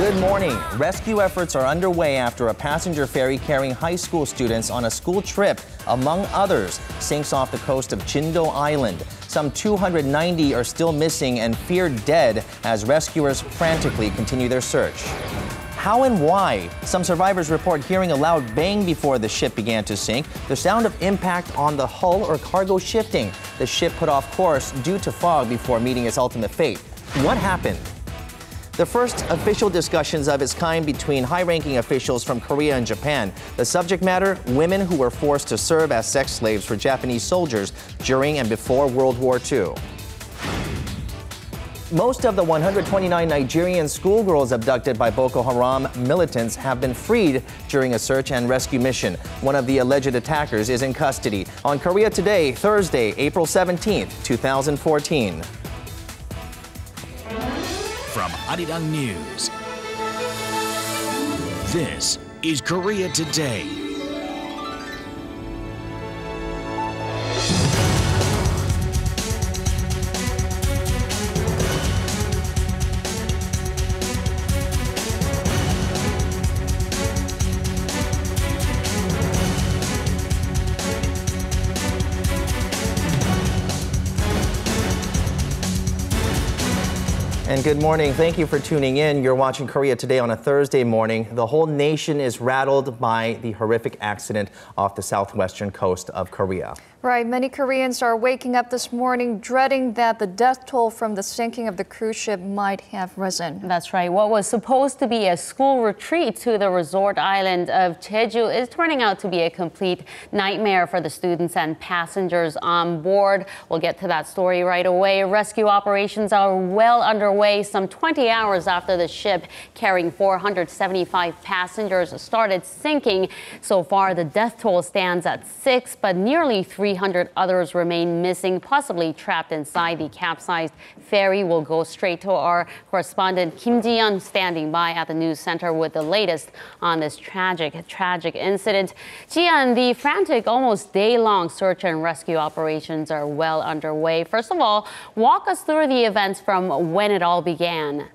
Good morning. Rescue efforts are underway after a passenger ferry carrying high school students on a school trip, among others, sinks off the coast of Jindo Island. Some 290 are still missing and feared dead as rescuers frantically continue their search. How and why? Some survivors report hearing a loud bang before the ship began to sink, the sound of impact on the hull or cargo shifting. The ship put off course due to fog before meeting its ultimate fate. What happened? The first official discussions of its kind between high-ranking officials from Korea and Japan. The subject matter, women who were forced to serve as sex slaves for Japanese soldiers during and before World War II. Most of the 129 Nigerian schoolgirls abducted by Boko Haram militants have been freed during a search and rescue mission. One of the alleged attackers is in custody. On Korea Today, Thursday, April 17th, 2014. From Arirang News, this is Korea Today. And good morning. Thank you for tuning in. You're watching Korea Today on a Thursday morning. The whole nation is rattled by the horrific accident off the southwestern coast of Korea. Right. Many Koreans are waking up this morning dreading that the death toll from the sinking of the cruise ship might have risen. That's right. What was supposed to be a school retreat to the resort island of Jeju is turning out to be a complete nightmare for the students and passengers on board. We'll get to that story right away. Rescue operations are well underway some 20 hours after the ship carrying 475 passengers started sinking. So far, the death toll stands at 6, but nearly 300 others remain missing, possibly trapped inside the capsized ferry. We'll go straight to our correspondent Kim Ji-yeon, standing by at the news center with the latest on this tragic incident. Ji-yeon, the frantic, almost day-long search and rescue operations are well underway. First of all, walk us through the events from when it all began.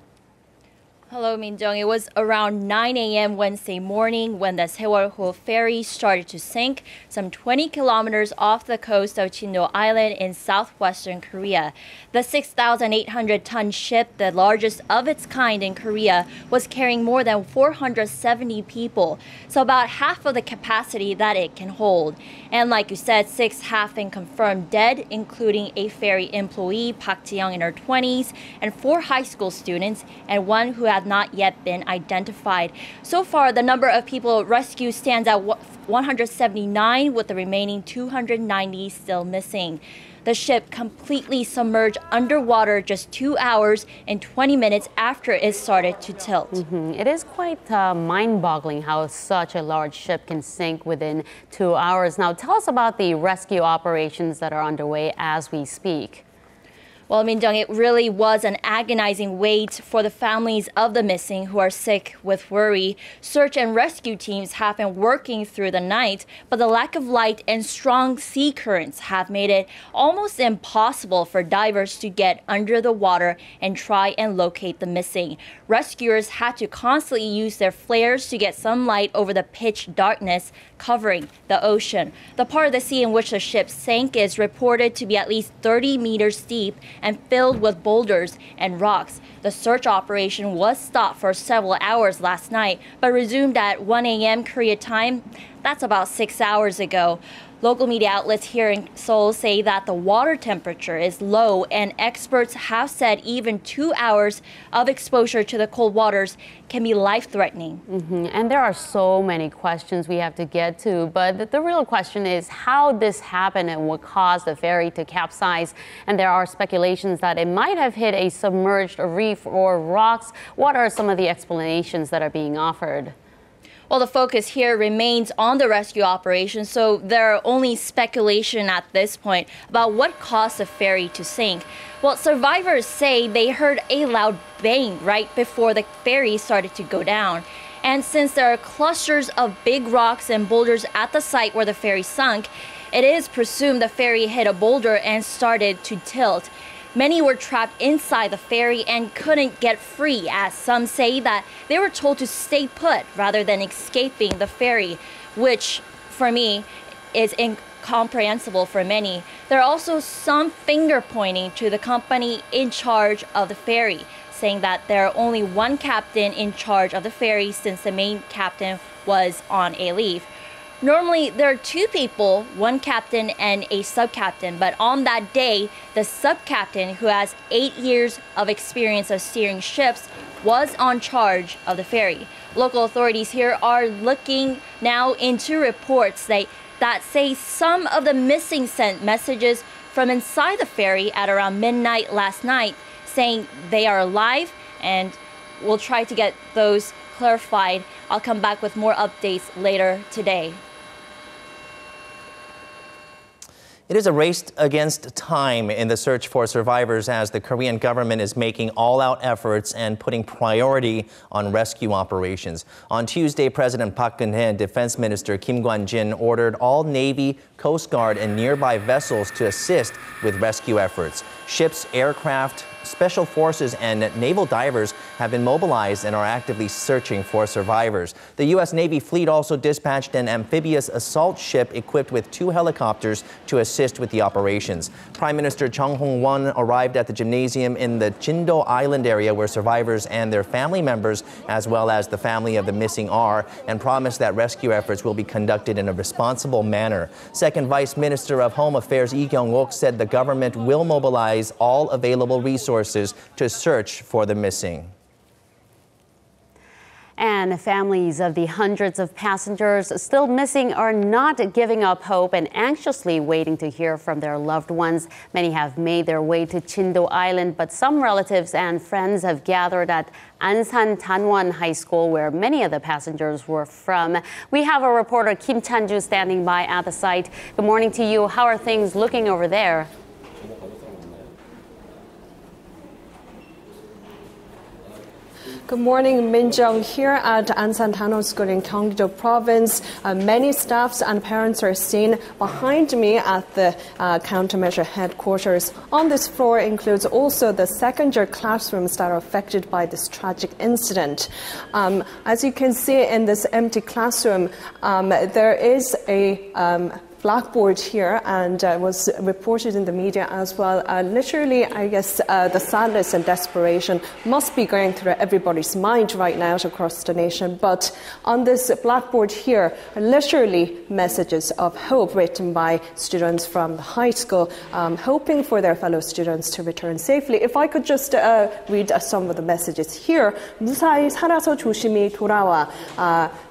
Hello, Min-jung. It was around 9 a.m. Wednesday morning when the Seoul ferry started to sink some 20 kilometers off the coast of Jindo Island in southwestern Korea. The 6,800-ton ship, the largest of its kind in Korea, was carrying more than 470 people, so about half of the capacity that it can hold. And like you said, 6 have been confirmed dead, including a ferry employee, Park Ji-young, in her 20s, and 4 high school students, and 1 who had not yet been identified. So far, the number of people rescued stands at 179, with the remaining 290 still missing. The ship completely submerged underwater just 2 hours and 20 minutes after it started to tilt. It is quite mind-boggling how such a large ship can sink within 2 hours. Now, tell us about the rescue operations that are underway as we speak. Well, Min-jung, it really was an agonizing wait for the families of the missing who are sick with worry. Search and rescue teams have been working through the night, but the lack of light and strong sea currents have made it almost impossible for divers to get under the water and try and locate the missing. Rescuers had to constantly use their flares to get some light over the pitch darkness covering the ocean. The part of the sea in which the ship sank is reported to be at least 30 meters deep and filled with boulders and rocks. The search operation was stopped for several hours last night, but resumed at 1 a.m. Korea time. That's about 6 hours ago. Local media outlets here in Seoul say that the water temperature is low, and experts have said even 2 hours of exposure to the cold waters can be life-threatening. And there are so many questions we have to get to, but the real question is how this happened and what caused the ferry to capsize. And there are speculations that it might have hit a submerged reef or rocks. What are some of the explanations that are being offered? Well, the focus here remains on the rescue operation, so there are only speculation at this point about what caused the ferry to sink. Well, survivors say they heard a loud bang right before the ferry started to go down. And since there are clusters of big rocks and boulders at the site where the ferry sunk, it is presumed the ferry hit a boulder and started to tilt. Many were trapped inside the ferry and couldn't get free, as some say that they were told to stay put rather than escaping the ferry, which for me is incomprehensible for many. There are also some finger pointing to the company in charge of the ferry, saying that there are only one captain in charge of the ferry since the main captain was on a leave. Normally, there are two people, one captain and a sub-captain, but on that day, the sub-captain, who has 8 years of experience of steering ships, was on charge of the ferry. Local authorities here are looking now into reports that say some of the missing sent messages from inside the ferry at around midnight last night, saying they are alive, and we'll try to get those clarified. I'll come back with more updates later today. It is a race against time in the search for survivors as the Korean government is making all-out efforts and putting priority on rescue operations. On Tuesday, President Park Geun-hye and Defense Minister Kim Kwan-jin ordered all Navy, Coast Guard, and nearby vessels to assist with rescue efforts. Ships, aircraft, special forces, and naval divers have been mobilized and are actively searching for survivors. The U.S. Navy fleet also dispatched an amphibious assault ship equipped with 2 helicopters to assist with the operations. Prime Minister Chung Hong-won arrived at the gymnasium in the Jindo Island area where survivors and their family members, as well as the family of the missing, are, and promised that rescue efforts will be conducted in a responsible manner. Second Vice Minister of Home Affairs Lee Kyung-ok said the government will mobilize all available resources to search for the missing. And the families of the hundreds of passengers still missing are not giving up hope and anxiously waiting to hear from their loved ones. Many have made their way to Jindo Island, but some relatives and friends have gathered at Ansan Danwon High School, where many of the passengers were from. We have a reporter, Kim Chan-ju, standing by at the site. Good morning to you. How are things looking over there? Good morning, Min-jung. Here at Ansan Danwon School in Gyeonggi-do Province, many staffs and parents are seen behind me at the countermeasure headquarters. On this floor includes also the second-year classrooms that are affected by this tragic incident. As you can see in this empty classroom, there is a blackboard here, and was reported in the media as well. Literally, I guess the sadness and desperation must be going through everybody's mind right now across the nation. But on this blackboard here are literally messages of hope written by students from the high school, hoping for their fellow students to return safely. If I could just read some of the messages here. 무사히 살아서 조심히 돌아와.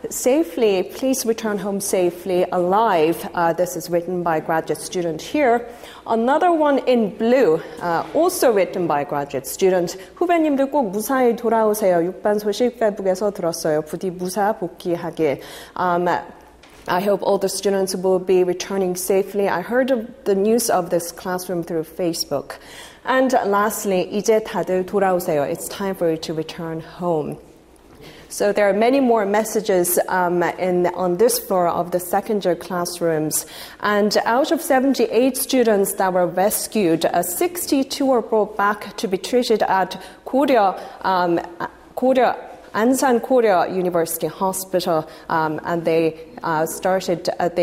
Safely, please return home safely, alive. This is written by a graduate student here. Another one in blue, also written by a graduate student. 후배님들 꼭 무사히 돌아오세요. 6반 소식 페북에서 들었어요. 부디 무사 복귀하길. I hope all the students will be returning safely. I heard of the news of this classroom through Facebook. And lastly, 이제 다들 돌아오세요. It's time for you to return home. So there are many more messages on this floor of the second-year classrooms. And out of 78 students that were rescued, 62 were brought back to be treated at Ansan Korea University Hospital, and they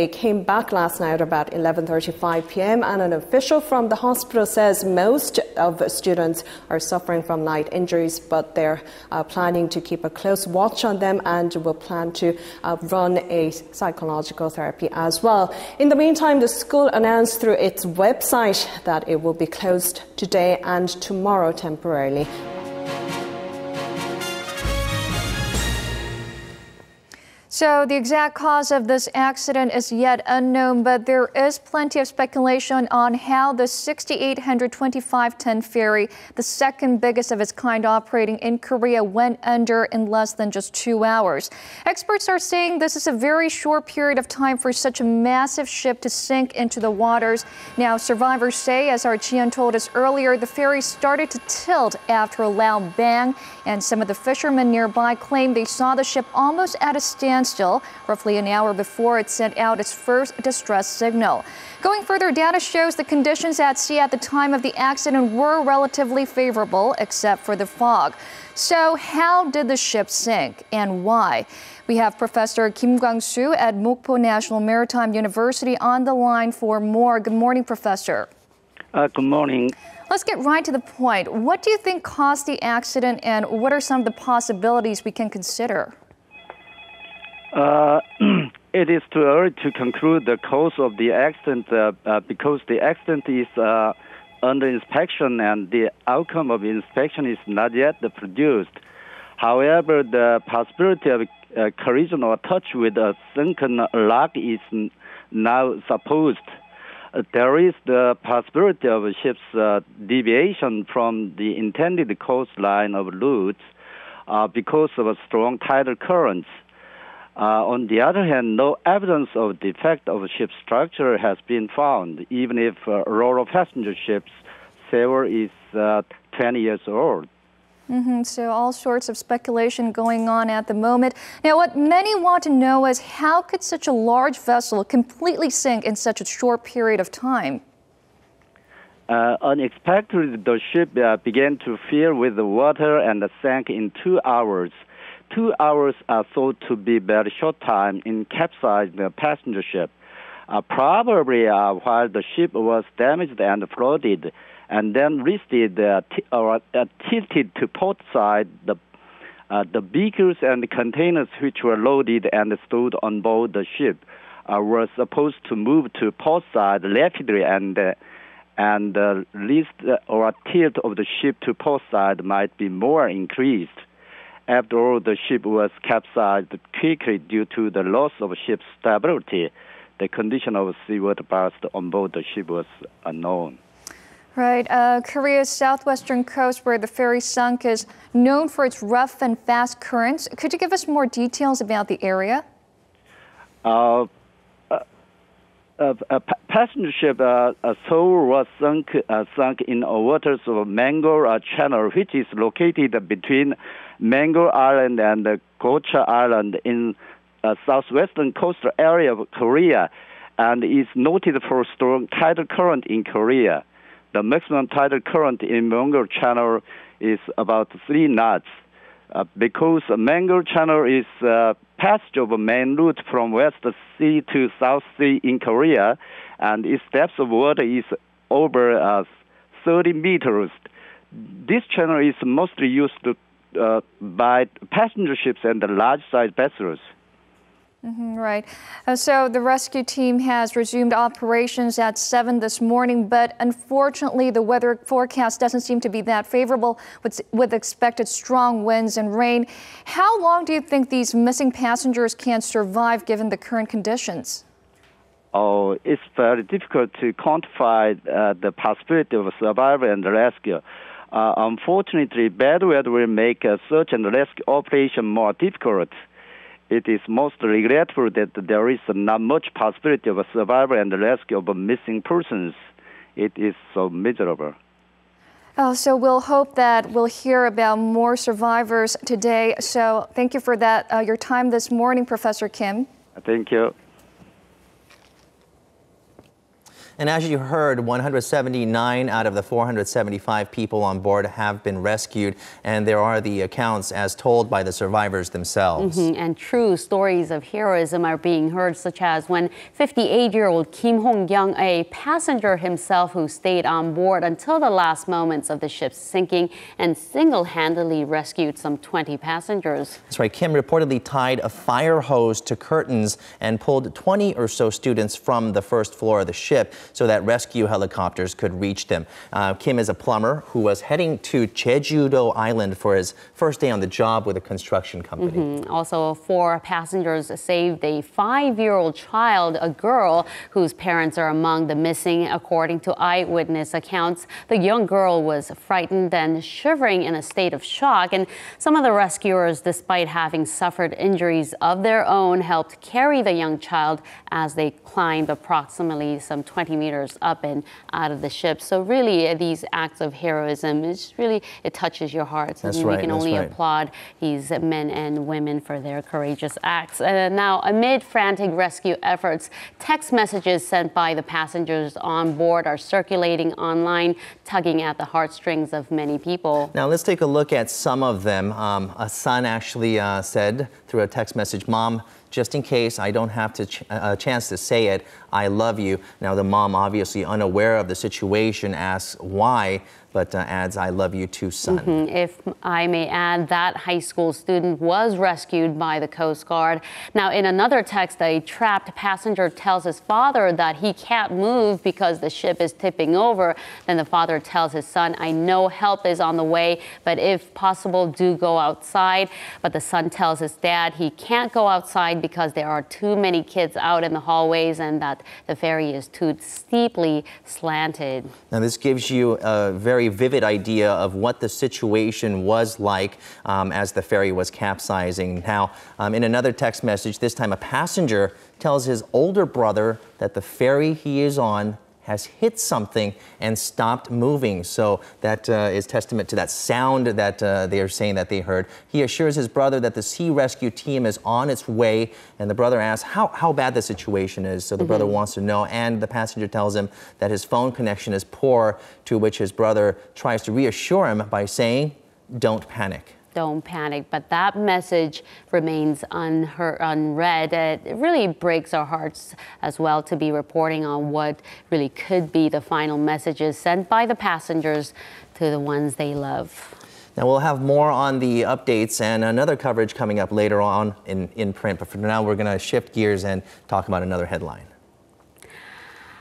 came back last night about 11:35 p.m. and an official from the hospital says most of the students are suffering from light injuries, but they're planning to keep a close watch on them and will plan to run a psychological therapy as well. In the meantime, the school announced through its website that it will be closed today and tomorrow temporarily. So the exact cause of this accident is yet unknown, but there is plenty of speculation on how the 6,825-ton ferry, the second biggest of its kind operating in Korea, went under in less than just 2 hours. Experts are saying this is a very short period of time for such a massive ship to sink into the waters. Now, survivors say, as our Jian told us earlier, the ferry started to tilt after a loud bang, and some of the fishermen nearby claim they saw the ship almost at a standstill standstill roughly an hour before it sent out its first distress signal. Going further, data shows the conditions at sea at the time of the accident were relatively favorable, except for the fog. So how did the ship sink and why? We have Professor Kim Kwang-soo at Mokpo National Maritime University on the line for more. Good morning, Professor. Good morning. Let's get right to the point. What do you think caused the accident, and what are some of the possibilities we can consider? It is too early to conclude the cause of the accident because the accident is under inspection and the outcome of inspection is not yet produced. However, the possibility of collision or touch with a sunken log is now supposed. There is the possibility of a ship's deviation from the intended coastline of routes because of a strong tidal currents. On the other hand, no evidence of defect of ship's structure has been found, even if Ro-Ro passenger ship's sailor is 20 years old. So all sorts of speculation going on at the moment. Now, what many want to know is how could such a large vessel completely sink in such a short period of time? Unexpectedly, the ship began to fill with the water and sank in 2 hours. 2 hours are thought to be very short time in capsizing the passenger ship. Probably while the ship was damaged and flooded, and then listed or tilted to port side, the beakers and containers which were loaded and stored on board the ship were supposed to move to port side rapidly, and list or tilt of the ship to port side might be more increased. After all, the ship was capsized quickly due to the loss of ship's stability. The condition of seawater burst on board the ship was unknown. Right. Korea's southwestern coast, where the ferry sunk, is known for its rough and fast currents. Could you give us more details about the area? A passenger ship Seoul was sunk in waters of Mango Channel, which is located between Mango Island and Gocha Island in southwestern coastal area of Korea, and is noted for strong tidal current in Korea. The maximum tidal current in Mango Channel is about 3 knots. Because Mango Channel is passage of a main route from West Sea to South Sea in Korea, and its depth of water is over 30 meters. This channel is mostly used by passenger ships and large-sized vessels. Right. So the rescue team has resumed operations at 7 this morning, but unfortunately the weather forecast doesn't seem to be that favorable with expected strong winds and rain. How long do you think these missing passengers can survive given the current conditions? Oh, it's very difficult to quantify the possibility of survival and rescue. Unfortunately, bad weather will make a search and rescue operation more difficult. It is most regretful that there is not much possibility of a survival and rescue of missing persons. It is so miserable. Oh, so we'll hope that we'll hear about more survivors today. So thank you for that, your time this morning, Professor Kim. Thank you. And as you heard, 179 out of the 475 people on board have been rescued, and there are the accounts as told by the survivors themselves. And true stories of heroism are being heard, such as when 58-year-old Kim Hong-kyung, a passenger himself who stayed on board until the last moments of the ship's sinking and single-handedly rescued some 20 passengers. That's right. Kim reportedly tied a fire hose to curtains and pulled 20 or so students from the first floor of the ship so that rescue helicopters could reach them. Kim is a plumber who was heading to Jeju-do Island for his first day on the job with a construction company. Also, 4 passengers saved a 5-year-old child, a girl whose parents are among the missing. According to eyewitness accounts, the young girl was frightened and shivering in a state of shock, and some of the rescuers, despite having suffered injuries of their own, helped carry the young child as they climbed approximately some 20 20 meters up and out of the ship. So really, these acts of heroism, it touches your hearts. That's and right, we can that's only right. applaud these men and women for their courageous acts. Now, amid frantic rescue efforts, text messages sent by the passengers on board are circulating online, tugging at the heartstrings of many people. Now let's take a look at some of them. A son actually said through a text message, "Mom, just in case I don't have a chance to say it, I love you." Now the mom, obviously unaware of the situation, asks why, but adds, "I love you too, son." If I may add, that high school student was rescued by the Coast Guard. Now, in another text, a trapped passenger tells his father that he can't move because the ship is tipping over. Then the father tells his son, "I know help is on the way, but if possible, do go outside." But the son tells his dad he can't go outside because there are too many kids out in the hallways and that the ferry is too steeply slanted. Now this gives you a very vivid idea of what the situation was like as the ferry was capsizing. Now, in another text message, this time a passenger tells his older brother that the ferry he is on has hit something and stopped moving. So that is testament to that sound that they are saying that they heard. He assures his brother that the sea rescue team is on its way, and the brother asks how bad the situation is. So the brother wants to know, and the passenger tells him that his phone connection is poor, to which his brother tries to reassure him by saying, "Don't panic." Don't panic, but that message remains unread. It really breaks our hearts as well to be reporting on what really could be the final messages sent by the passengers to the ones they love. Now we'll have more on the updates and another coverage coming up later on in print, but for now we're going to shift gears and talk about another headline.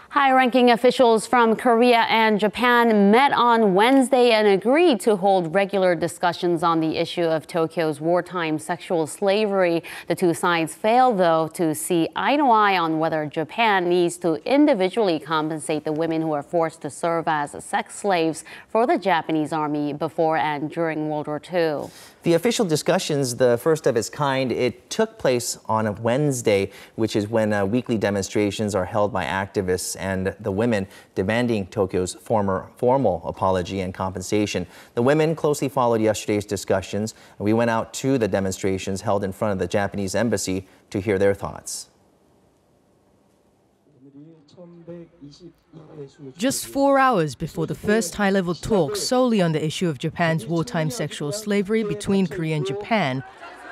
High-ranking officials from Korea and Japan met on Wednesday and agreed to hold regular discussions on the issue of Tokyo's wartime sexual slavery. The two sides failed, though, to see eye to eye on whether Japan needs to individually compensate the women who are forced to serve as sex slaves for the Japanese army before and during World War II. The official discussions, the first of its kind, it took place on a Wednesday, which is when weekly demonstrations are held by activists and the women demanding Tokyo's formal apology and compensation. The women closely followed yesterday's discussions, and we went out to the demonstrations held in front of the Japanese embassy to hear their thoughts. Just 4 hours before the first high-level talks solely on the issue of Japan's wartime sexual slavery between Korea and Japan,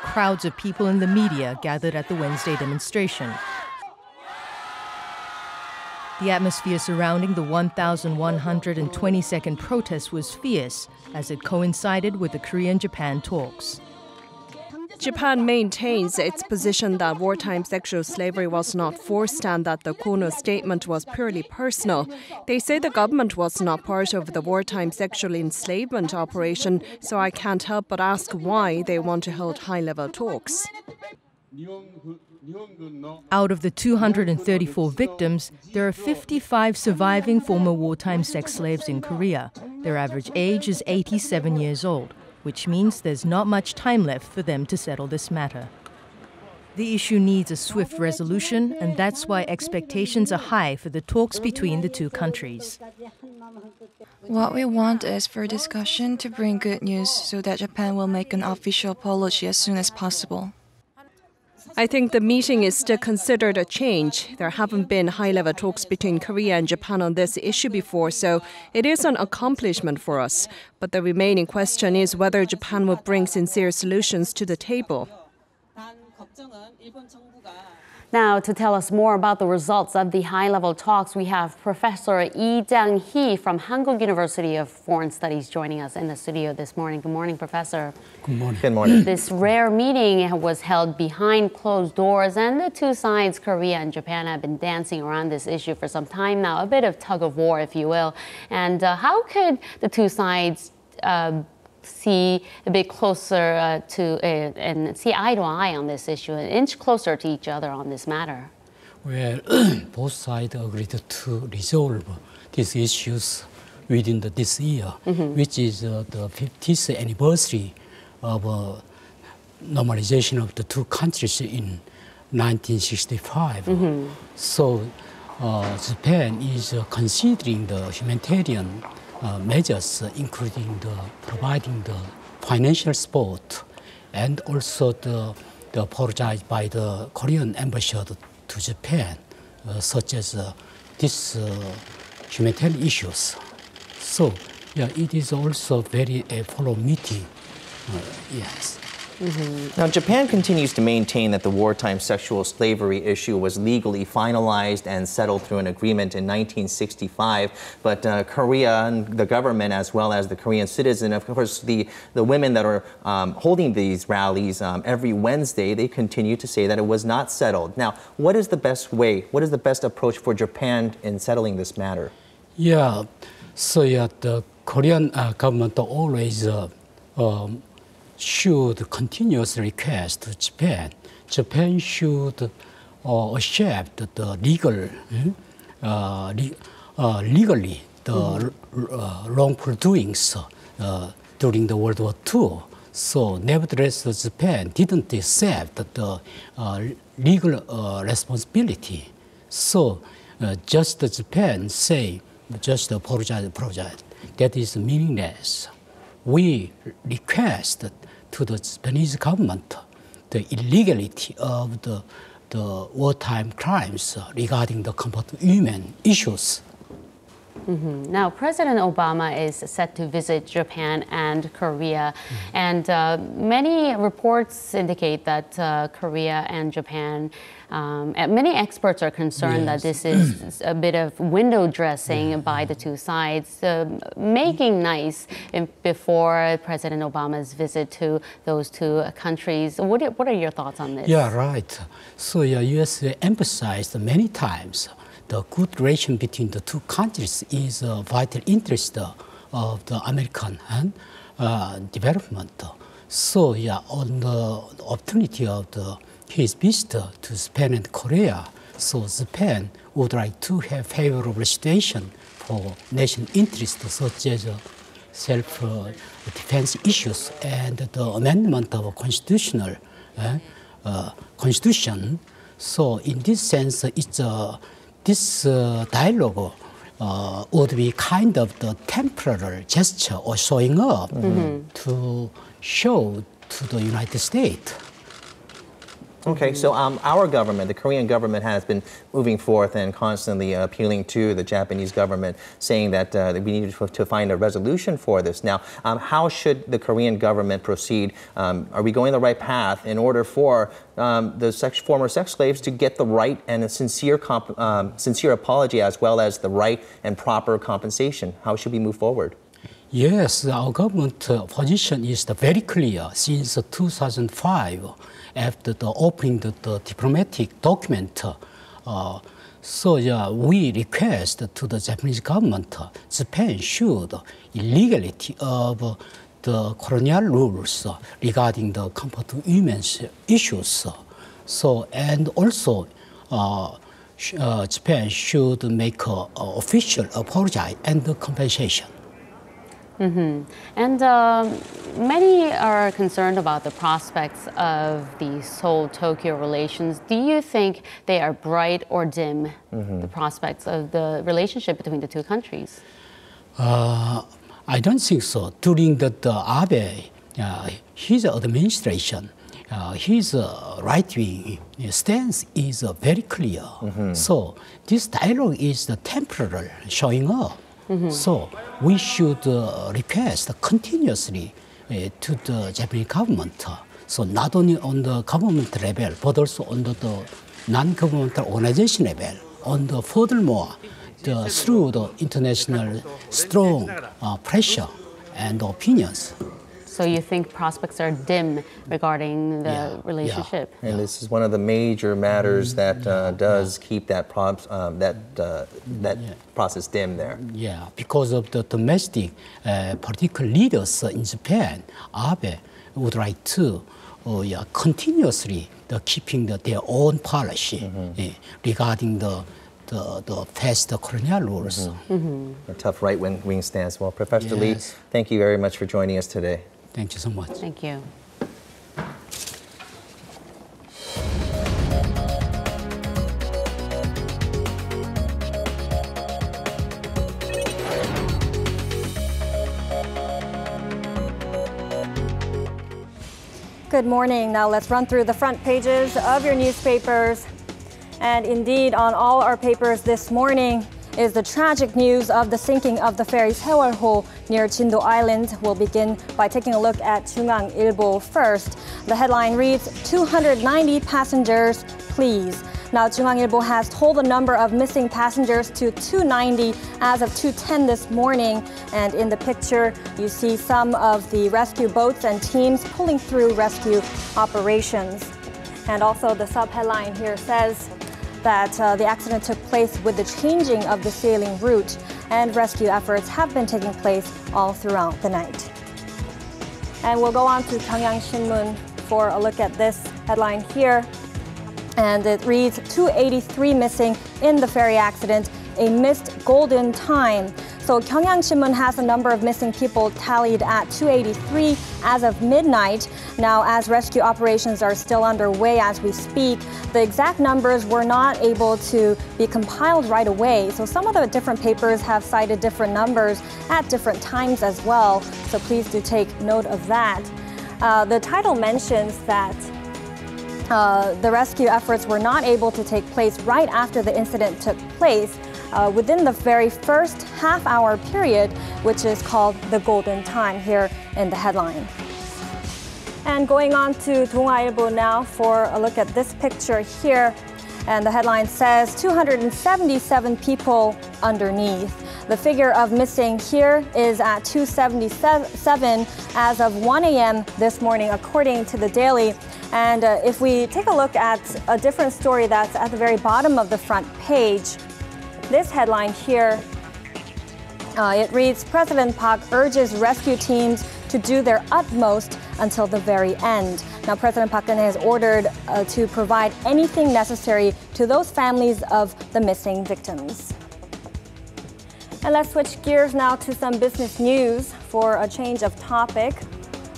crowds of people and the media gathered at the Wednesday demonstration. The atmosphere surrounding the 1,122nd protest was fierce as it coincided with the Korean-Japan talks. Japan maintains its position that wartime sexual slavery was not forced and that the Kono statement was purely personal. They say the government was not part of the wartime sexual enslavement operation, so I can't help but ask why they want to hold high-level talks. Out of the 234 victims, there are 55 surviving former wartime sex slaves in Korea. Their average age is 87 years old, which means there's not much time left for them to settle this matter. The issue needs a swift resolution, and that's why expectations are high for the talks between the two countries. What we want is for discussion to bring good news so that Japan will make an official apology as soon as possible. I think the meeting is still considered a change. There haven't been high-level talks between Korea and Japan on this issue before, so it is an accomplishment for us. But the remaining question is whether Japan will bring sincere solutions to the table. Now, to tell us more about the results of the high-level talks, we have Professor Lee Jang-hee from Hankuk University of Foreign Studies joining us in the studio this morning. Good morning, Professor. Good morning. Good morning. This rare meeting was held behind closed doors, and the two sides, Korea and Japan, have been dancing around this issue for some time now, a bit of tug of war, if you will. And how could the two sides see a bit closer and see eye to eye on this issue, an inch closer to each other on this matter? Well, both sides agreed to resolve these issues within this year, which is the 50th anniversary of normalization of the two countries in 1965. So Japan is considering the humanitarian measures, including providing the financial support, and also the apologize by the Korean ambassador to Japan, such as these humanitarian issues. So, yeah, it is also very a follow meeting. Yes. Now, Japan continues to maintain that the wartime sexual slavery issue was legally finalized and settled through an agreement in 1965. But Korea and the government, as well as the Korean citizen, of course, the women that are holding these rallies every Wednesday, they continue to say that it was not settled. Now, what is the best way, what is the best approach for Japan in settling this matter? Yeah, so yeah, the Korean government always should continuously request to Japan. Japan should accept the legally the wrongful doings during the World War II. So nevertheless, Japan didn't accept the legal responsibility. So just Japan say, just apologize. That is meaningless. We request to the Japanese government the illegality of the wartime crimes regarding the comfort of women issues. Now, President Obama is set to visit Japan and Korea, and many reports indicate that Korea and Japan, many experts are concerned that this is a bit of window dressing by the two sides, making nice before President Obama's visit to those two countries. What are your thoughts on this? Yeah, right. So yeah, U.S. emphasized many times the good relation between the two countries is a vital interest of the American development. So yeah, on the opportunity of his visit to Japan and Korea, so Japan would like to have favorable situation for national interests such as self-defense issues and the amendment of a constitution. So in this sense, it's this dialogue would be kind of the temporary gesture or showing up to show to the United States. Okay, so our government, the Korean government, has been moving forth and constantly appealing to the Japanese government, saying that we need to find a resolution for this. Now, how should the Korean government proceed? Are we going the right path in order for the former sex slaves to get the right and a sincere apology, as well as the right and proper compensation? How should we move forward? Yes, our government position is very clear since 2005, after the opening the diplomatic document. So yeah, we request to the Japanese government, Japan should illegality of the colonial rules regarding the comfort of women's issues. So, and also Japan should make official apology and compensation. And many are concerned about the prospects of the Seoul-Tokyo relations. Do you think they are bright or dim, the prospects of the relationship between the two countries? I don't think so. During the Abe, his administration, his right-wing stance is very clear. So this dialogue is temporary, showing up. So we should request continuously to the Japanese government. So not only on the government level, but also on the non-governmental organization level. On the furthermore, through the international strong pressure and opinions. So you think prospects are dim regarding the relationship? Yeah. And this is one of the major matters that does keep that process dim there. Yeah, because of the domestic political leaders in Japan, Abe would like to continuously keeping their own policy regarding the past colonial rules. A tough right-wing stance. Well, Professor Lee, thank you very much for joining us today. Thank you so much. Thank you. Good morning. Now let's run through the front pages of your newspapers. And indeed, on all our papers this morning is the tragic news of the sinking of the ferry Seoul near Jindo Island. We'll begin by taking a look at 중앙일보 first. The headline reads, 290 passengers, please. Now, 중앙일보 has told the number of missing passengers to 290 as of 2:10 this morning. And in the picture, you see some of the rescue boats and teams pulling through rescue operations. And also the subheadline here says that the accident took place with the changing of the sailing route, and rescue efforts have been taking place all throughout the night. And we'll go on to 경향신문 for a look at this headline here. And it reads, 283 missing in the ferry accident, a missed golden time. So 경향신문 has the number of missing people tallied at 283 as of midnight. Now, as rescue operations are still underway as we speak, the exact numbers were not able to be compiled right away. So some of the different papers have cited different numbers at different times as well. So please do take note of that. The title mentions that the rescue efforts were not able to take place right after the incident took place, within the very first half-hour period, which is called the golden time here in the headline. And going on to 동아일보 now for a look at this picture here. And the headline says 277 people underneath. The figure of missing here is at 277 as of 1 a.m. this morning, according to the Daily. And if we take a look at a different story that's at the very bottom of the front page, this headline here, it reads, President Park urges rescue teams to do their utmost until the very end. Now, President Park Geun-hye has ordered to provide anything necessary to those families of the missing victims. And let's switch gears now to some business news for a change of topic.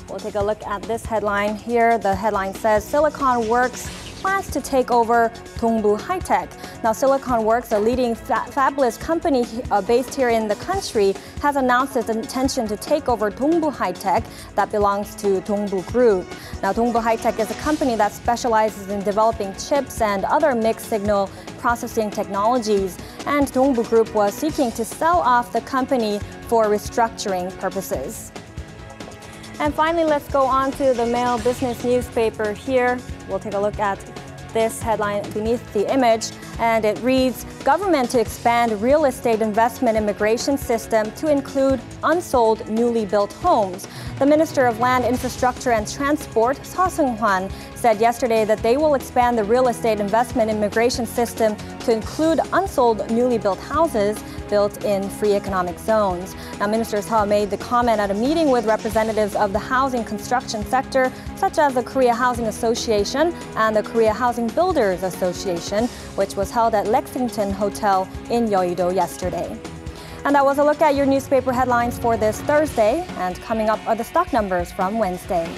We'll take a look at this headline here. The headline says, Silicon Works plans to take over Dongbu High-Tech. Now, Silicon Works, a leading fabless company based here in the country, has announced its intention to take over Dongbu High-Tech that belongs to Dongbu Group. Now, Dongbu High-Tech is a company that specializes in developing chips and other mixed signal processing technologies. And Dongbu Group was seeking to sell off the company for restructuring purposes. And finally, let's go on to the Mail Business newspaper here. We'll take a look at this headline beneath the image, and it reads, government to expand real estate investment immigration system to include unsold newly built homes. The Minister of Land, Infrastructure and Transport, Seo Seung-hwan, said yesterday that they will expand the real estate investment immigration system to include unsold newly built houses built in free economic zones. Now, Minister Seo made the comment at a meeting with representatives of the housing construction sector, such as the Korea Housing Association and the Korea Housing Builders Association, which was held at Lexington Hotel in Yeouido yesterday. And that was a look at your newspaper headlines for this Thursday. And coming up are the stock numbers from Wednesday.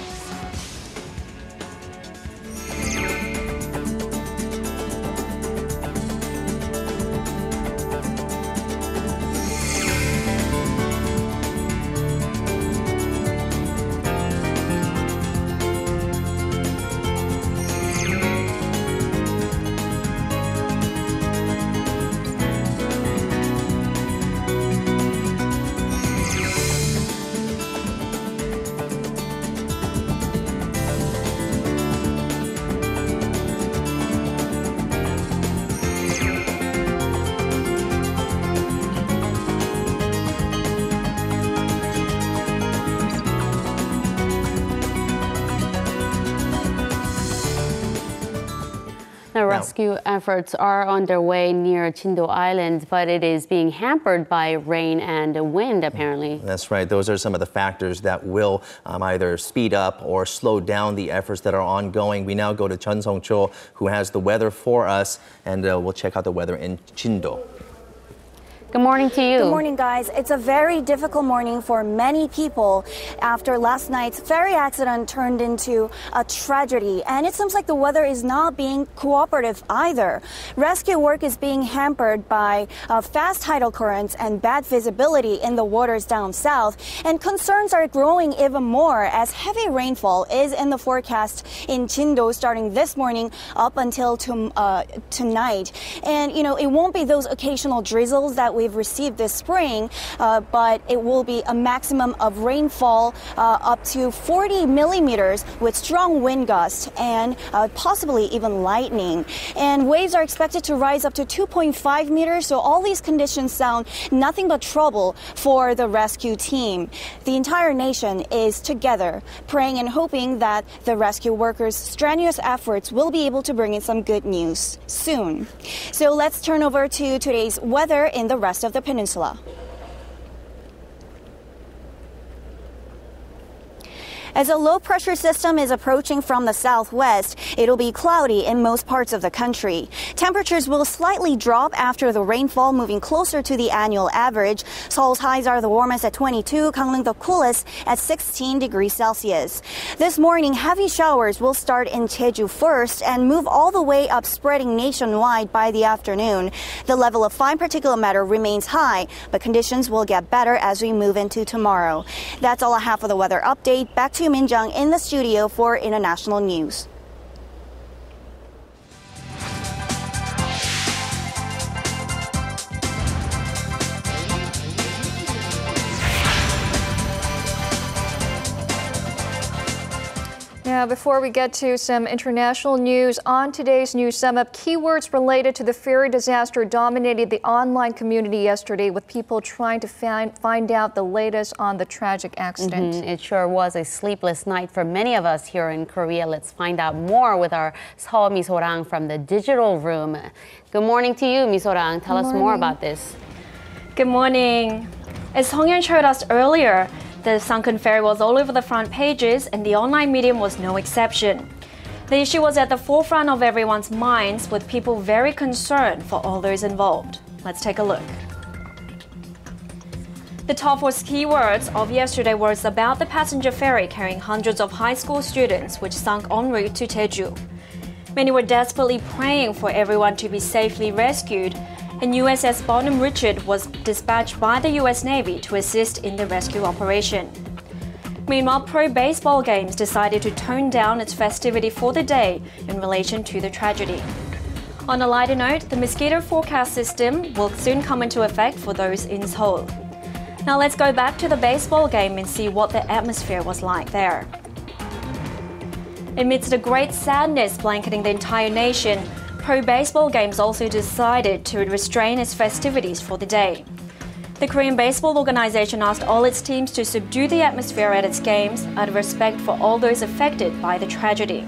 Rescue efforts are underway near Jindo Island, but it is being hampered by rain and wind, apparently. That's right. Those are some of the factors that will either speed up or slow down the efforts that are ongoing. We now go to Chun Song-cho, who has the weather for us, and we'll check out the weather in Jindo. Good morning to you. Good morning, guys. It's a very difficult morning for many people after last night's ferry accident turned into a tragedy. And it seems like the weather is not being cooperative either. Rescue work is being hampered by fast tidal currents and bad visibility in the waters down south. And concerns are growing even more as heavy rainfall is in the forecast in Chindo starting this morning up until tonight. And, it won't be those occasional drizzles that we've received this spring, but it will be a maximum of rainfall up to 40 millimeters with strong wind gusts and possibly even lightning. And waves are expected to rise up to 2.5 meters, so all these conditions sound nothing but trouble for the rescue team. The entire nation is together, praying and hoping that the rescue workers' strenuous efforts will be able to bring in some good news soon. So let's turn over to today's weather in the rest of the peninsula. As a low-pressure system is approaching from the southwest, it'll be cloudy in most parts of the country. Temperatures will slightly drop after the rainfall, moving closer to the annual average. Seoul's highs are the warmest at 22, Gangneung the coolest at 16 degrees Celsius. This morning, heavy showers will start in Jeju first and move all the way up, spreading nationwide by the afternoon. The level of fine particulate matter remains high, but conditions will get better as we move into tomorrow. That's all I have for the weather update. Back to Min-jung in the studio for international news. Now, before we get to some international news, on today's news sum up, keywords related to the ferry disaster dominated the online community yesterday, with people trying to find out the latest on the tragic accident. It sure was a sleepless night for many of us here in Korea. Let's find out more with our Seo Mi-sorang from the digital room. Good morning to you, Mi-sorang. Tell us more about this. Good morning. As Hongyeon showed us earlier, the sunken ferry was all over the front pages, and the online medium was no exception. The issue was at the forefront of everyone's minds, with people very concerned for all those involved. Let's take a look. The top 4 keywords of yesterday was about the passenger ferry carrying hundreds of high school students, which sunk en route to Jeju. Many were desperately praying for everyone to be safely rescued, and USS Bonham Richard was dispatched by the US Navy to assist in the rescue operation. Meanwhile, Pro Baseball Games decided to tone down its festivity for the day in relation to the tragedy. On a lighter note, the Mosquito forecast system will soon come into effect for those in Seoul. Now let's go back to the baseball game and see what the atmosphere was like there. Amidst the great sadness blanketing the entire nation, Pro Baseball Games also decided to restrain its festivities for the day. The Korean Baseball Organization asked all its teams to subdue the atmosphere at its games out of respect for all those affected by the tragedy.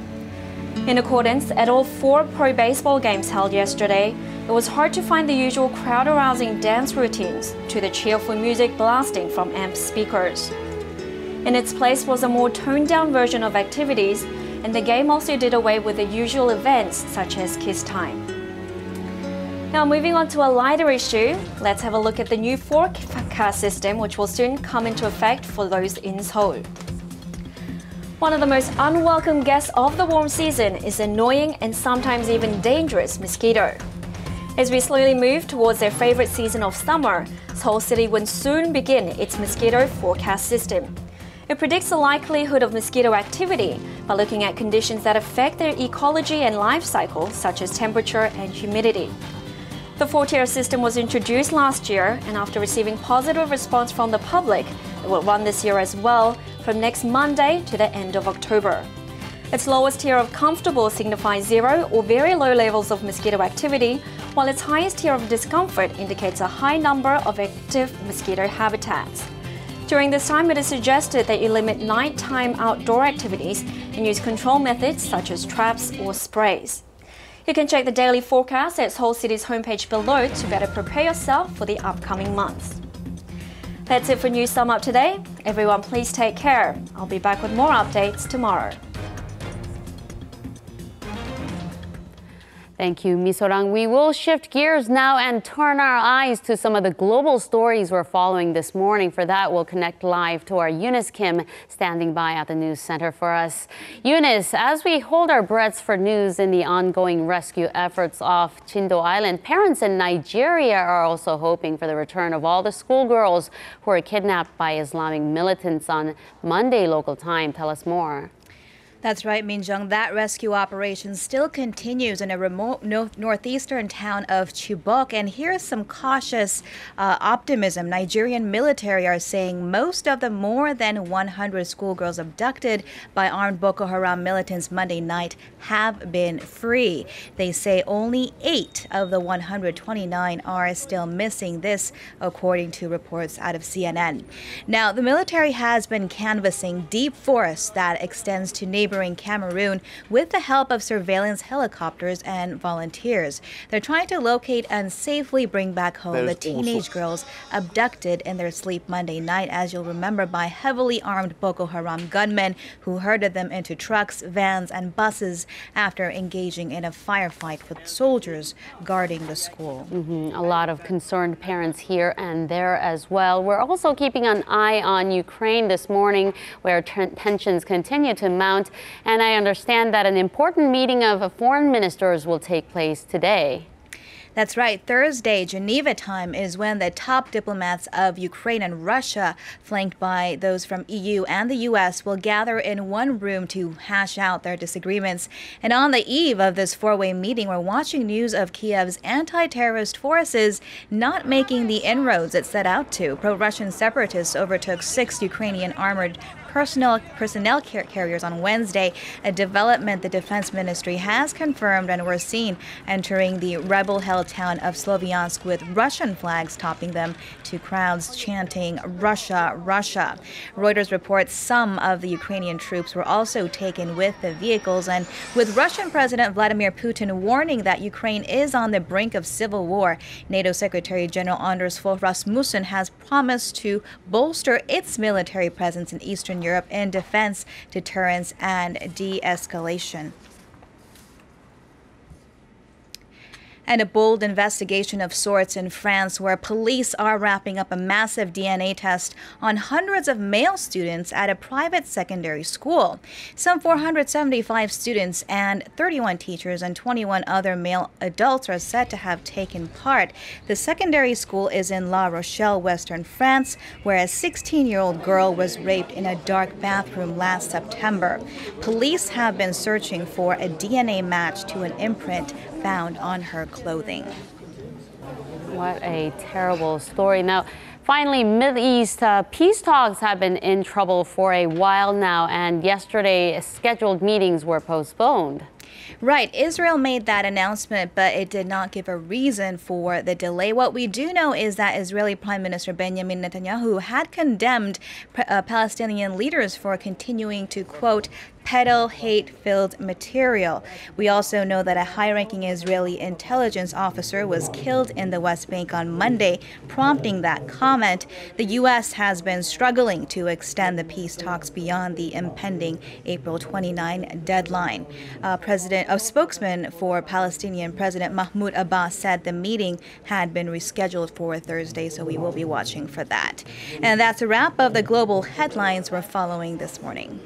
In accordance, at all 4 Pro Baseball games held yesterday, it was hard to find the usual crowd-arousing dance routines to the cheerful music blasting from amp speakers. In its place was a more toned-down version of activities, and the game also did away with the usual events such as kiss time. Now moving on to a lighter issue, let's have a look at the new forecast system, which will soon come into effect for those in Seoul. One of the most unwelcome guests of the warm season is annoying and sometimes even dangerous mosquito. As we slowly move towards their favorite season of summer, Seoul City will soon begin its mosquito forecast system. It predicts the likelihood of mosquito activity by looking at conditions that affect their ecology and life cycle, such as temperature and humidity. The 4-tier system was introduced last year, and after receiving positive response from the public, it will run this year as well, from next Monday to the end of October. Its lowest tier of comfortable signifies 0 or very low levels of mosquito activity, while its highest tier of discomfort indicates a high number of active mosquito habitats. During this time, it is suggested that you limit nighttime outdoor activities and use control methods such as traps or sprays. You can check the daily forecast at Seoul City's homepage below to better prepare yourself for the upcoming months. That's it for News Sum Up today. Everyone, please take care. I'll be back with more updates tomorrow. Thank you, Misorang. We will shift gears now and turn our eyes to some of the global stories we're following this morning. For that, we'll connect live to our Eunice Kim standing by at the news center for us. Eunice, as we hold our breaths for news in the ongoing rescue efforts off Chindo Island, parents in Nigeria are also hoping for the return of all the schoolgirls who were kidnapped by Islamic militants on Monday local time. Tell us more. That's right, Minjung. That rescue operation still continues in a remote northeastern town of Chibok. And here's some cautious optimism. Nigerian military are saying most of the more than 100 schoolgirls abducted by armed Boko Haram militants Monday night have been free. They say only 8 of the 129 are still missing. This, according to reports out of CNN. Now, the military has been canvassing deep forests that extends to neighboring Cameroon with the help of surveillance helicopters and volunteers. They're trying to locate and safely bring back home the teenage girls abducted in their sleep Monday night, as you'll remember, by heavily armed Boko Haram gunmen who herded them into trucks, vans, and buses after engaging in a firefight with soldiers guarding the school. A lot of concerned parents here and there as well. We're also keeping an eye on Ukraine this morning, where tensions continue to mount. And I understand that an important meeting of foreign ministers will take place today. That's right. Thursday, Geneva time, is when the top diplomats of Ukraine and Russia, flanked by those from EU and the US, will gather in one room to hash out their disagreements. And on the eve of this four-way meeting, we're watching news of Kiev's anti-terrorist forces not making the inroads it set out to. Pro-Russian separatists overtook 6 Ukrainian armored personnel carriers on Wednesday, a development the defense ministry has confirmed, and were seen entering the rebel-held town of Sloviansk with Russian flags topping them to crowds chanting "Russia, Russia." Reuters reports some of the Ukrainian troops were also taken with the vehicles, and with Russian President Vladimir Putin warning that Ukraine is on the brink of civil war, NATO Secretary General Anders Fogh Rasmussen has promised to bolster its military presence in Eastern Europe in defense, deterrence, and de-escalation. And a bold investigation of sorts in France, where police are wrapping up a massive DNA test on hundreds of male students at a private secondary school. Some 475 students and 31 teachers and 21 other male adults are said to have taken part. The secondary school is in La Rochelle, Western France, where a 16-year-old girl was raped in a dark bathroom last September. Police have been searching for a DNA match to an imprint found on her clothing. What a terrible story. Now, finally, Middle East peace talks have been in trouble for a while now, and yesterday scheduled meetings were postponed. Right. Israel made that announcement, but it did not give a reason for the delay. What we do know is that Israeli Prime Minister Benjamin Netanyahu had condemned Palestinian leaders for continuing to, quote, peddle hate-filled material. We also know that a high-ranking Israeli intelligence officer was killed in the West Bank on Monday, prompting that comment. The U.S. has been struggling to extend the peace talks beyond the impending April 29 deadline. A spokesman for Palestinian President Mahmoud Abbas said the meeting had been rescheduled for Thursday, so we will be watching for that. And that's a wrap of the global headlines we're following this morning.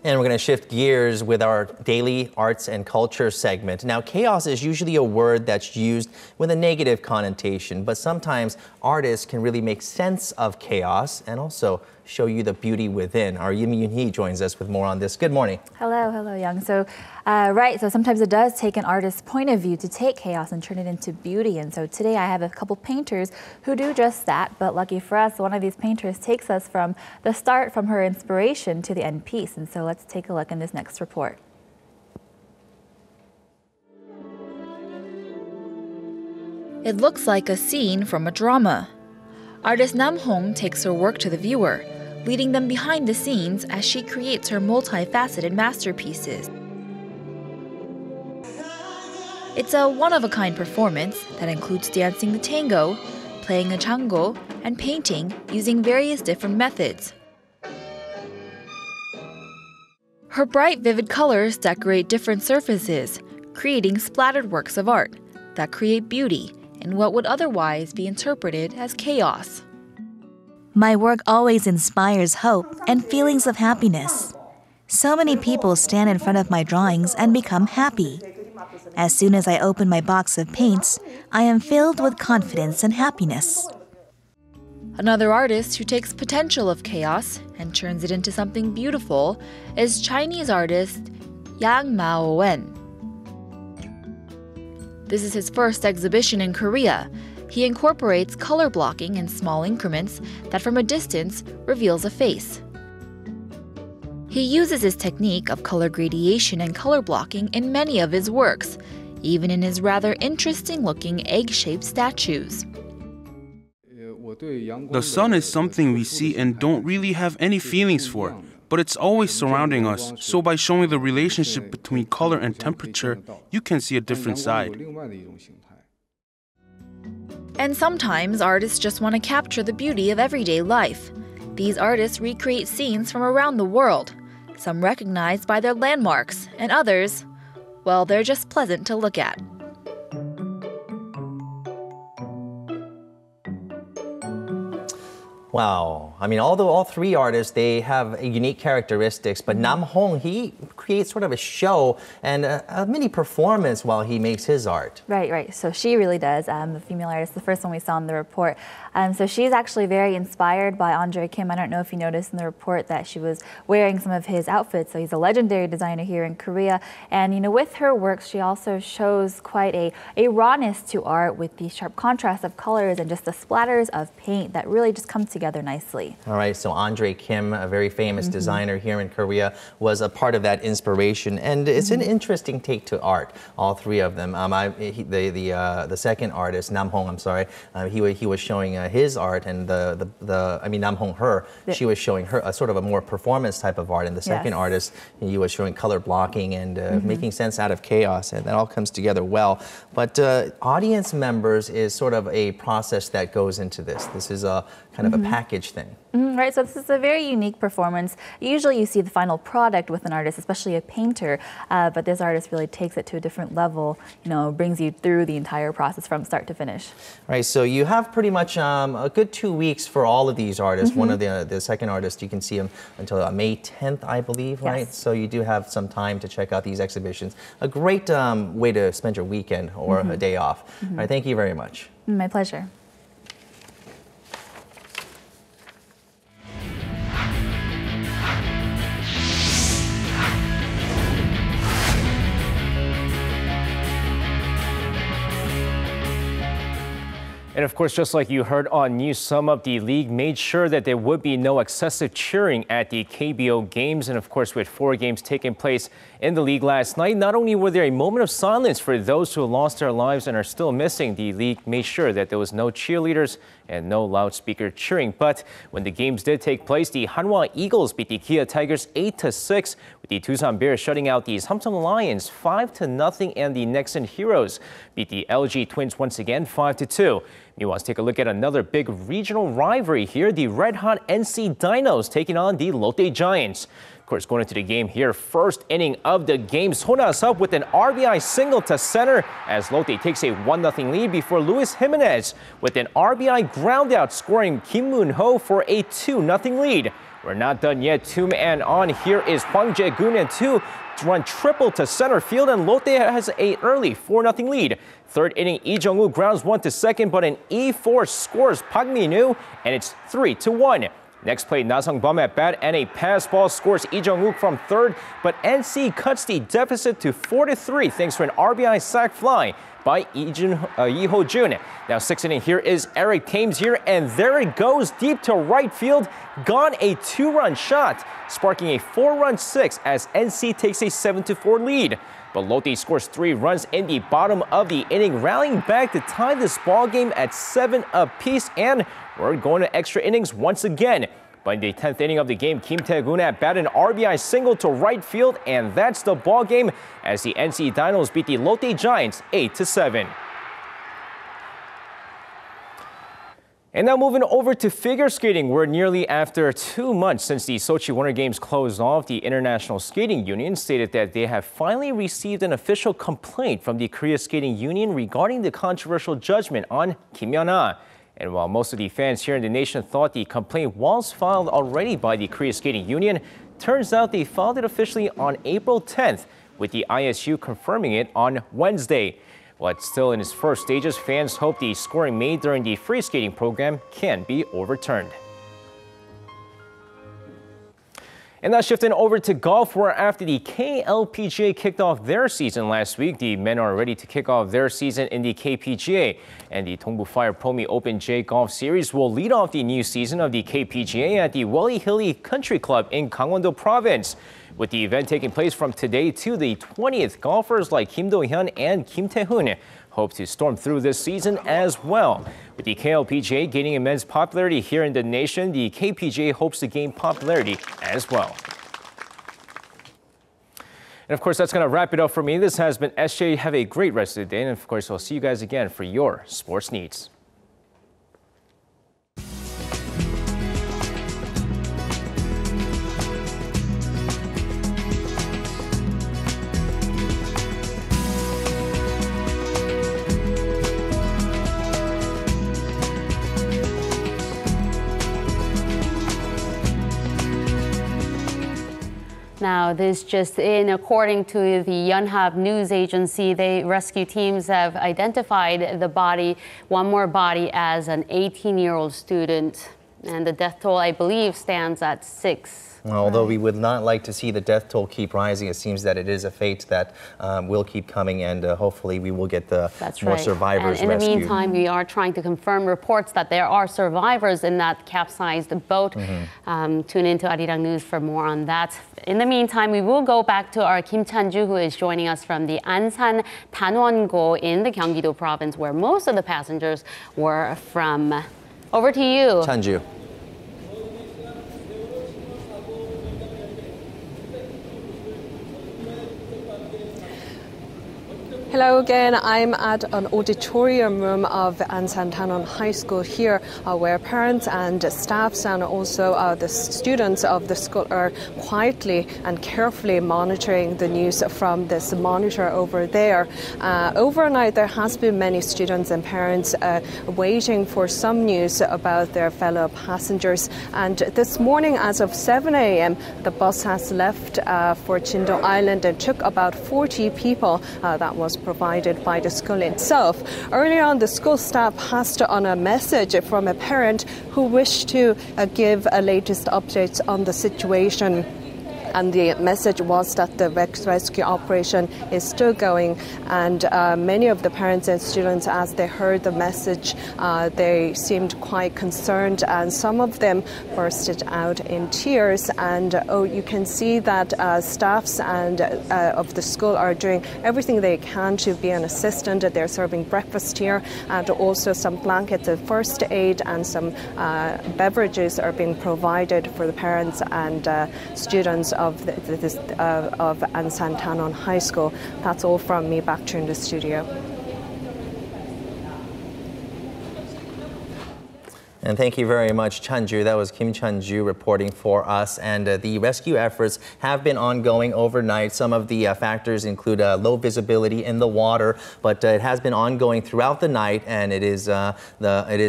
And we're going to shift gears with our daily arts and culture segment. Now, chaos is usually a word that's used with a negative connotation, but sometimes artists can really make sense of chaos and also show you the beauty within. Our Yim Yoon-hee joins us with more on this. Good morning. Hello, Young. So sometimes it does take an artist's point of view to take chaos and turn it into beauty. And so today I have a couple painters who do just that. But lucky for us, one of these painters takes us from the start, from her inspiration to the end piece. And so let's take a look in this next report. It looks like a scene from a drama. Artist Nam Hong takes her work to the viewer, leading them behind the scenes as she creates her multifaceted masterpieces. It's a one-of-a-kind performance that includes dancing the tango, playing a chango, and painting using various different methods. Her bright, vivid colors decorate different surfaces, creating splattered works of art that create beauty in what would otherwise be interpreted as chaos. My work always inspires hope and feelings of happiness. So many people stand in front of my drawings and become happy. As soon as I open my box of paints, I am filled with confidence and happiness. Another artist who takes potential of chaos and turns it into something beautiful is Chinese artist Yang Mao-wen. This is his first exhibition in Korea. He incorporates color blocking in small increments that from a distance reveals a face. He uses his technique of color gradation and color blocking in many of his works, even in his rather interesting-looking egg-shaped statues. The sun is something we see and don't really have any feelings for, but it's always surrounding us, so by showing the relationship between color and temperature, you can see a different side. And sometimes artists just want to capture the beauty of everyday life. These artists recreate scenes from around the world, some recognized by their landmarks, and others, well, they're just pleasant to look at. Wow. I mean, although all three artists, they have unique characteristics, but Nam Hong, he creates sort of a show and a mini performance while he makes his art. Right. So she really does. The female artist, the first one we saw in the report. So she's actually very inspired by Andre Kim. I don't know if you noticed in the report that she was wearing some of his outfits. So he's a legendary designer here in Korea. And, you know, with her works, she also shows quite a rawness to art with the sharp contrast of colors and just the splatters of paint that really just come together nicely. All right, so Andre Kim, a very famous designer here in Korea, was a part of that inspiration, and it's an interesting take to art. All three of them. The second artist, Nam Hong, I'm sorry, he was showing his art, and Nam Hong, she was showing her a sort of a more performance type of art, and the second artist, he was showing color blocking and making sense out of chaos, and that all comes together well. But audience members is sort of a process that goes into this. This is a kind of a package thing. Right, so this is a very unique performance. Usually you see the final product with an artist, especially a painter, but this artist really takes it to a different level, you know, brings you through the entire process from start to finish. Right, so you have pretty much a good 2 weeks for all of these artists. One of the second artist, you can see him until May 10th, I believe, right? So you do have some time to check out these exhibitions. A great way to spend your weekend or a day off. All right, thank you very much. My pleasure. And of course, just like you heard on News Sum Up, the league made sure that there would be no excessive cheering at the KBO games. And of course, with 4 games taking place in the league last night, not only were there a moment of silence for those who lost their lives and are still missing, the league made sure that there was no cheerleaders and no loudspeaker cheering. But when the games did take place, the Hanwha Eagles beat the Kia Tigers 8-6, with the Tucson Bears shutting out the Samsung Lions 5-0, and the Nexen Heroes beat the LG Twins once again 5-2. Meanwhile, let's take a look at another big regional rivalry here. The red-hot NC Dinos taking on the Lotte Giants. Of course, going into the game here, first inning of the game, Sona's up with an RBI single to center as Lotte takes a 1-0 lead before Luis Jimenez with an RBI groundout scoring Kim Moon-ho for a 2-0 lead. We're not done yet. 2-man on. Here is Hwang Jae-gun and 2 run triple to center field, and Lotte has an early 4-0 lead. Third inning, Lee Jung-woo grounds 1 to second, but an E4 scores Park Min-woo, and it's 3-1. Next play, Na Sung-bum at bat, and a pass ball scores Lee Jung-wook from third, but NC cuts the deficit to 4-3 thanks to an RBI sac fly by Lee Ho-jun. Now 6th inning, here is Eric Thames here, and there it goes deep to right field. Gone, a 2-run shot, sparking a 4-run 6 as NC takes a 7-4 lead. But Lotte scores 3 runs in the bottom of the inning, rallying back to tie this ball game at 7 apiece, and we're going to extra innings once again. But in the 10th inning of the game, Kim Tae-gun bat an RBI single to right field, and that's the ball game as the NC Dinos beat the Lotte Giants 8-7. And now moving over to figure skating, where nearly after 2 months since the Sochi Winter Games closed off, the International Skating Union stated that they have finally received an official complaint from the Korea Skating Union regarding the controversial judgment on Kim Yeon-ah. And while most of the fans here in the nation thought the complaint was filed already by the Korea Skating Union, turns out they filed it officially on April 10th, with the ISU confirming it on Wednesday. While it's still in its first stages, fans hope the scoring made during the free skating program can be overturned. And now shifting over to golf, where after the KLPGA kicked off their season last week, the men are ready to kick off their season in the KPGA. And the Dongbu Fire Promi Open J Golf Series will lead off the new season of the KPGA at the Welly Hilly Country Club in Gangwon-do Province. With the event taking place from today to the 20th, golfers like Kim Do-hyun and Kim Tae-hoon hope to storm through this season as well. With the KLPGA gaining immense popularity here in the nation, the KPGA hopes to gain popularity as well. And of course, that's going to wrap it up for me. This has been SJ. Have a great rest of the day. And of course, I'll see you guys again for your sports needs. Now, this just in, according to the Yonhap news agency, the rescue teams have identified the body, one more body, as an 18-year-old student. And the death toll, I believe, stands at 6. Although we would not like to see the death toll keep rising, it seems that it is a fate that will keep coming, and hopefully we will get the more survivors and in rescued. the meantime, we are trying to confirm reports that there are survivors in that capsized boat. Tune into Arirang News for more on that. In the meantime, we will go back to our Kim Chan-ju, who is joining us from the Ansan Danwon-go in the Gyeonggi-do province, where most of the passengers were from. Over to you, Chan-ju. Hello again. I'm at an auditorium room of Ansan Danwon High School here, where parents and staffs and also the students of the school are quietly and carefully monitoring the news from this monitor over there. Overnight, there has been many students and parents waiting for some news about their fellow passengers. And this morning, as of 7 a.m., the bus has left for Chindo Island and took about 40 people. That was provided by the school itself. Earlier on, the school staff passed on a message from a parent who wished to give a latest updates on the situation. And the message was that the rescue operation is still going. And many of the parents and students, as they heard the message, they seemed quite concerned. And some of them bursted out in tears. And you can see that staffs and of the school are doing everything they can to be an assistant. They're serving breakfast here, and also some blankets of first aid and some beverages are being provided for the parents and students of Ansan Danwon High School. That's all from me. Back to you in the studio. And thank you very much, Chan-ju. That was Kim Chan-ju reporting for us. And the rescue efforts have been ongoing overnight. Some of the factors include low visibility in the water, but it has been ongoing throughout the night, and it is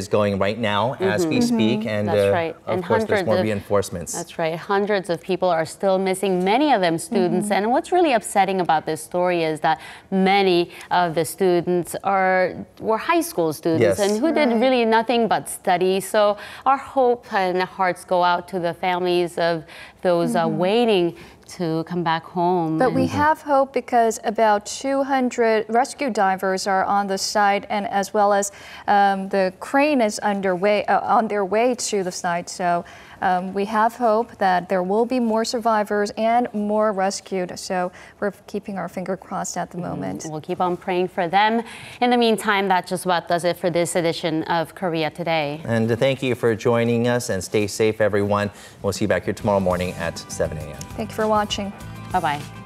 going right now as we speak. And that's right. Of course, there's more reinforcements. That's right. Hundreds of people are still missing, many of them students. And what's really upsetting about this story is that many of the students were high school students and who did really nothing but study. So our hope and hearts go out to the families of those waiting to come back home. But we have hope because about 200 rescue divers are on the site, and as well as the crane is underway on their way to the site. So we have hope that there will be more survivors and more rescued. So we're keeping our finger crossed at the moment. We'll keep on praying for them. In the meantime, that just about does it for this edition of Korea Today. And thank you for joining us, and stay safe, everyone. We'll see you back here tomorrow morning at 7 a.m. Thank you for watching. Bye-bye.